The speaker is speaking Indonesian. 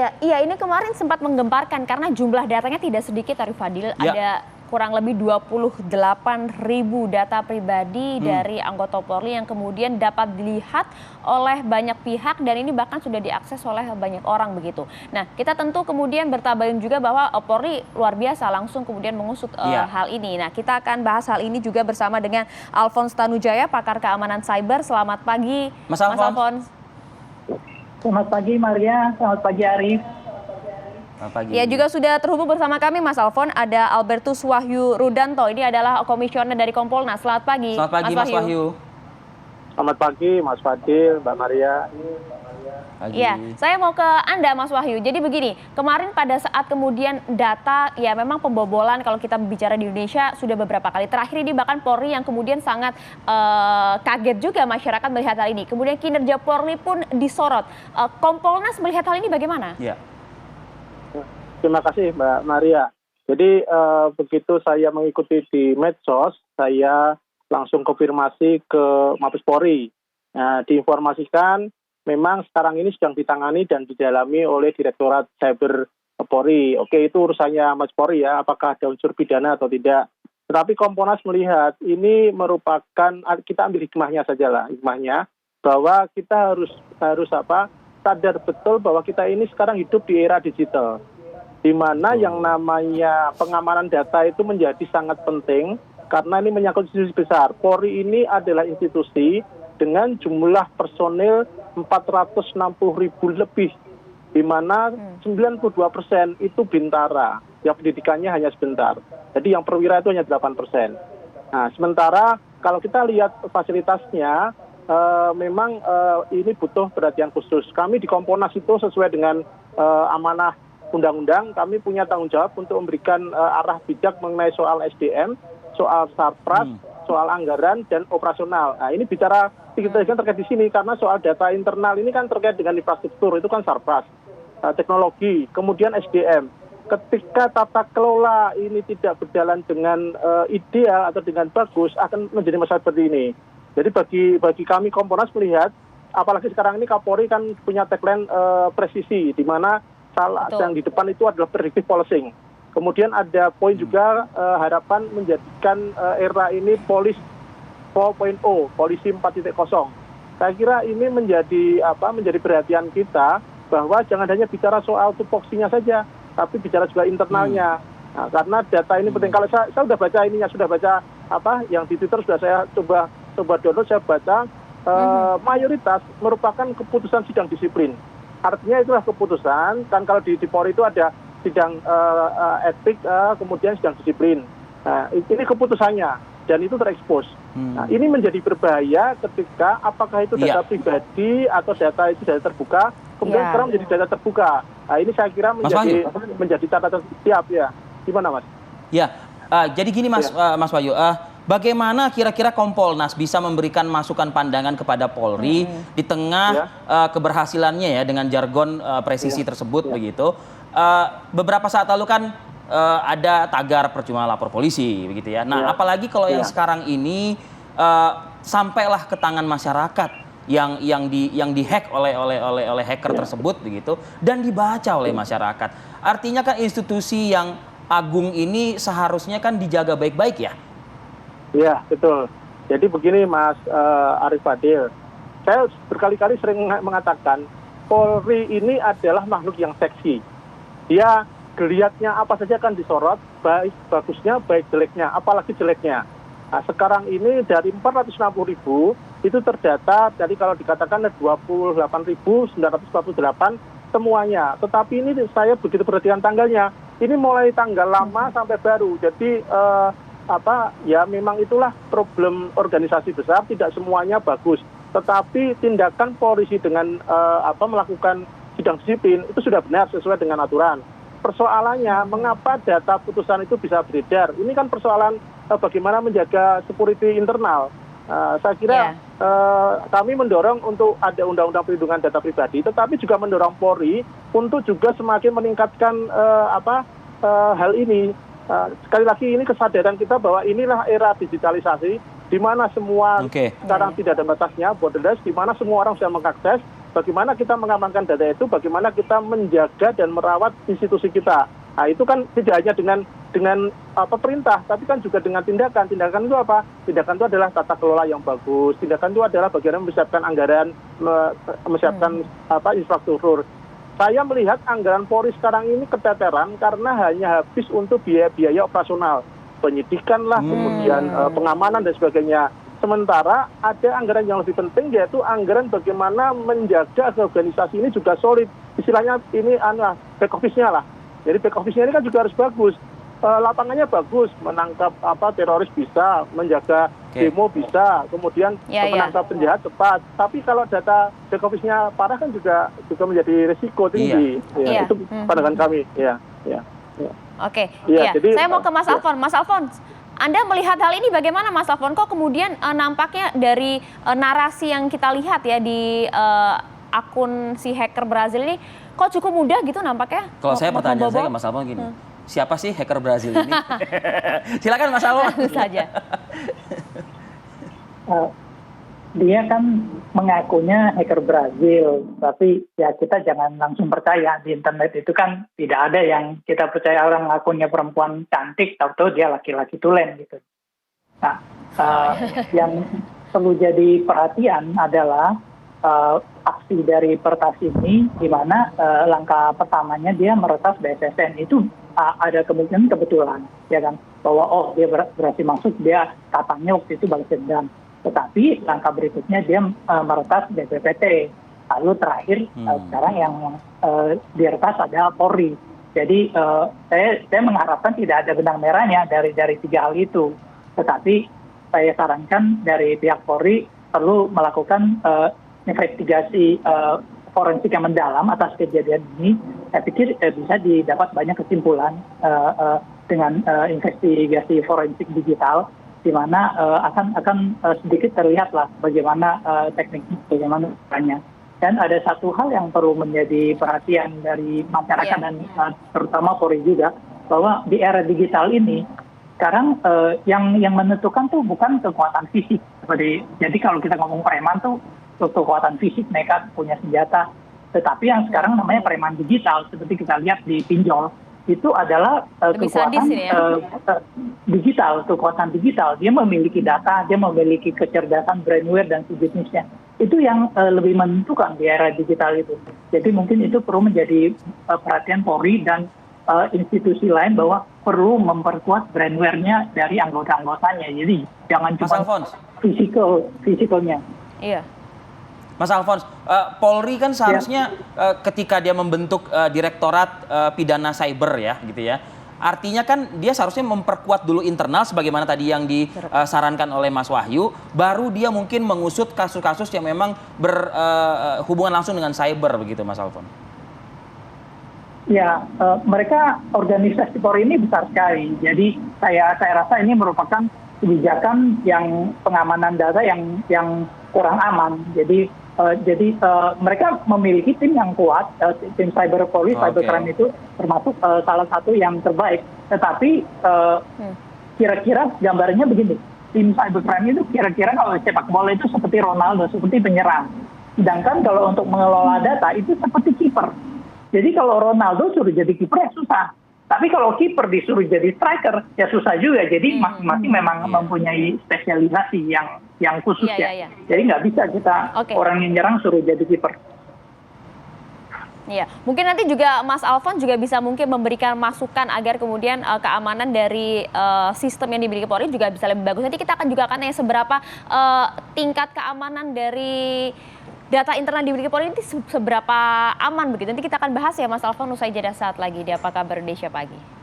Iya, ini kemarin sempat menggemparkan karena jumlah datanya tidak sedikit, Arif Fadil. Ya. Ada kurang lebih 28.000 data pribadi dari anggota Polri yang kemudian dapat dilihat oleh banyak pihak dan ini bahkan sudah diakses oleh banyak orang begitu. Nah, kita tentu kemudian bertabayun juga bahwa Polri luar biasa langsung kemudian mengusut hal ini. Nah, kita akan bahas hal ini juga bersama dengan Alphonse Tanujaya, pakar keamanan cyber. Selamat pagi, Mas Alphonse. Selamat pagi Maria, selamat pagi Arif. Selamat pagi. Ya, juga sudah terhubung bersama kami Mas Alphonse, ada Albertus Wahyu Rudanto. Ini adalah komisioner dari Kompolnas. Selamat pagi. Selamat pagi Mas Wahyu. Selamat pagi Mas Fadil, Mbak Maria. Ya, saya mau ke Anda Mas Wahyu. Jadi begini, kemarin pada saat kemudian data, ya memang pembobolan kalau kita bicara di Indonesia sudah beberapa kali. Terakhir ini bahkan Polri yang kemudian sangat kaget juga masyarakat melihat hal ini. Kemudian kinerja Polri pun disorot. Kompolnas melihat hal ini bagaimana? Ya. Terima kasih Mbak Maria. Jadi begitu saya mengikuti di medsos, saya langsung konfirmasi ke Mabes Polri. Nah, diinformasikan memang sekarang ini sedang ditangani dan didalami oleh Direktorat Cyber Polri. Oke, itu urusannya Mabes Polri ya, apakah ada unsur pidana atau tidak. Tetapi Kompolnas melihat ini merupakan, kita ambil hikmahnya saja lah, hikmahnya bahwa kita harus sadar betul bahwa kita ini sekarang hidup di era digital, di mana yang namanya pengamanan data itu menjadi sangat penting karena ini menyangkut institusi besar. Polri ini adalah institusi dengan jumlah personil 460.000 lebih, di mana 92% itu bintara, yang pendidikannya hanya sebentar. Jadi yang perwira itu hanya 8%. Nah, sementara kalau kita lihat fasilitasnya, memang ini butuh perhatian khusus. Kami di Kompolnas itu sesuai dengan amanah undang-undang, kami punya tanggung jawab untuk memberikan arah bijak mengenai soal SDM, soal sarpras, soal anggaran dan operasional. Nah, ini bicara kita terkait di sini karena soal data internal ini kan terkait dengan infrastruktur, itu kan sarpras, teknologi, kemudian SDM. Ketika tata kelola ini tidak berjalan dengan ideal atau dengan bagus, akan menjadi masalah seperti ini. Jadi bagi kami Kompolnas melihat, apalagi sekarang ini Kapolri kan punya tagline presisi, di mana yang di depan itu adalah predictive policing. Kemudian ada poin juga harapan menjadikan era ini polis 4.0, polisi 4.0. Saya kira ini menjadi perhatian kita bahwa jangan hanya bicara soal tupoksinya saja, tapi bicara juga internalnya. Nah, karena data ini penting. Kalau saya sudah baca yang di Twitter sudah saya coba download, saya baca mayoritas merupakan keputusan sidang disiplin. Artinya itulah keputusan, kan kalau di Polri itu ada sidang etik, kemudian sidang disiplin. Nah, ini keputusannya, dan itu terekspos. Nah, ini menjadi berbahaya ketika apakah itu data pribadi atau data itu data terbuka, kemudian sekarang menjadi data terbuka. Nah, ini saya kira menjadi catatan siap ya. Gimana Mas? Ya, jadi gini Mas Wahyu, bagaimana kira-kira Kompolnas bisa memberikan masukan pandangan kepada Polri di tengah keberhasilannya ya dengan jargon presisi tersebut begitu. Beberapa saat lalu kan ada tagar percuma lapor polisi begitu ya. Nah, apalagi kalau yang sekarang ini sampailah ke tangan masyarakat yang dihack oleh hacker tersebut begitu dan dibaca oleh masyarakat. Artinya kan institusi yang agung ini seharusnya kan dijaga baik-baik ya. Iya, betul. Jadi begini Mas Arif Fadil, saya berkali-kali sering mengatakan Polri ini adalah makhluk yang seksi. Dia geliatnya apa saja kan disorot, baik bagusnya, baik jeleknya, apalagi jeleknya. Nah, sekarang ini dari 460.000 itu terdata, jadi kalau dikatakan ada 28.948 semuanya. Tetapi ini saya begitu perhatikan tanggalnya, ini mulai tanggal lama sampai baru. Jadi ya memang itulah problem organisasi besar, tidak semuanya bagus. Tetapi tindakan polisi dengan melakukan sidang disiplin itu sudah benar sesuai dengan aturan. Persoalannya mengapa data putusan itu bisa beredar? Ini kan persoalan bagaimana menjaga security internal. Saya kira kami mendorong untuk ada undang-undang perlindungan data pribadi, tetapi juga mendorong Polri untuk juga semakin meningkatkan hal ini. Sekali lagi ini kesadaran kita bahwa inilah era digitalisasi, di mana semua sekarang tidak ada batasnya, borderless, di mana semua orang bisa mengakses, bagaimana kita mengamankan data itu, bagaimana kita menjaga dan merawat institusi kita. Nah, itu kan tidak hanya dengan perintah, tapi kan juga dengan tindakan. Tindakan itu apa? Tindakan itu adalah tata kelola yang bagus. Tindakan itu adalah bagaimana mempersiapkan anggaran, mempersiapkan infrastruktur. Saya melihat anggaran Polri sekarang ini keteteran karena hanya habis untuk biaya-biaya operasional, penyidikan lah, kemudian pengamanan dan sebagainya. Sementara ada anggaran yang lebih penting, yaitu anggaran bagaimana menjaga organisasi ini juga solid. Istilahnya ini back office-nya lah. Jadi back office-nya ini kan juga harus bagus. Lapangannya bagus, menangkap teroris bisa, menjaga demo bisa, kemudian menangkap penjahat cepat. Tapi kalau data back office-nya parah kan juga menjadi risiko tinggi. Itu pandangan kami. Oke. Jadi, saya mau ke Mas Alfon. Mas Alfon, Anda melihat hal ini bagaimana, Mas Alfon? Kok kemudian nampaknya dari narasi yang kita lihat ya di akun si hacker Brazil ini, kok cukup mudah gitu nampaknya? Kalau saya pertanyaan saya ke Mas Alfon gini, siapa sih hacker Brazil ini? Silakan Mas Alfon. Tentu saja. Dia kan mengakunya hacker Brazil, tapi ya kita jangan langsung percaya. Di internet itu kan tidak ada yang kita percaya orang ngakunya perempuan cantik, tahu-tahu dia laki-laki tulen gitu. Nah, yang perlu jadi perhatian adalah aksi dari Pertas ini, di mana langkah pertamanya dia meretas BSSN itu ada kemungkinan kebetulan, ya kan, bahwa dia berhasil masuk, dia katanya waktu itu balas dendam. Tetapi langkah berikutnya dia meretas BPPT. Lalu terakhir sekarang yang diretas adalah Polri. Jadi saya mengharapkan tidak ada benang merahnya dari tiga hal itu. Tetapi saya sarankan dari pihak Polri perlu melakukan investigasi forensik yang mendalam atas kejadian ini. Saya pikir bisa didapat banyak kesimpulan dengan investigasi forensik digital, di mana akan sedikit terlihat lah bagaimana tekniknya, bagaimana caranya. Dan ada satu hal yang perlu menjadi perhatian dari masyarakat dan terutama Polri juga, bahwa di era digital ini sekarang yang menentukan tuh bukan kekuatan fisik. Jadi kalau kita ngomong preman tuh kekuatan fisik, mereka punya senjata. Tetapi yang sekarang namanya preman digital, seperti kita lihat di pinjol, itu adalah kekuatan digital, kekuatan digital. Dia memiliki data, dia memiliki kecerdasan brainware dan sejenisnya. Itu yang lebih menentukan di era digital itu. Jadi mungkin itu perlu menjadi perhatian Polri dan institusi lain, bahwa perlu memperkuat brainware-nya dari anggota-anggotanya. Jadi jangan cuma fisikalnya. Iya. Mas Alfons, Polri kan seharusnya ketika dia membentuk Direktorat Pidana Cyber ya, gitu ya. Artinya kan dia seharusnya memperkuat dulu internal sebagaimana tadi yang disarankan oleh Mas Wahyu, baru dia mungkin mengusut kasus-kasus yang memang berhubungan langsung dengan cyber begitu, Mas Alfons. Ya, mereka organisasi Polri ini besar sekali. Jadi saya rasa ini merupakan kebijakan yang pengamanan data yang kurang aman. Jadi mereka memiliki tim yang kuat, tim cyber Polri, cybercrime itu termasuk salah satu yang terbaik. Tetapi kira-kira gambarnya begini, tim cybercrime itu kira-kira kalau sepak bola itu seperti Ronaldo, seperti penyerang. Sedangkan kalau untuk mengelola data itu seperti kiper. Jadi kalau Ronaldo suruh jadi kiper ya susah. Tapi kalau kiper disuruh jadi striker ya susah juga. Jadi masing-masing memang mempunyai spesialisasi yang khusus ya. Jadi nggak bisa kita orang yang nyerang suruh jadi kiper. Iya, mungkin nanti juga Mas Alfon juga bisa mungkin memberikan masukan agar kemudian keamanan dari sistem yang dimiliki Polri juga bisa lebih bagus. Nanti kita juga akan tanya seberapa tingkat keamanan dari data internal dimiliki Polri ini seberapa aman begitu. Nanti kita akan bahas ya Mas Alfon usai jeda saat lagi di Apa Kabar Indonesia Pagi.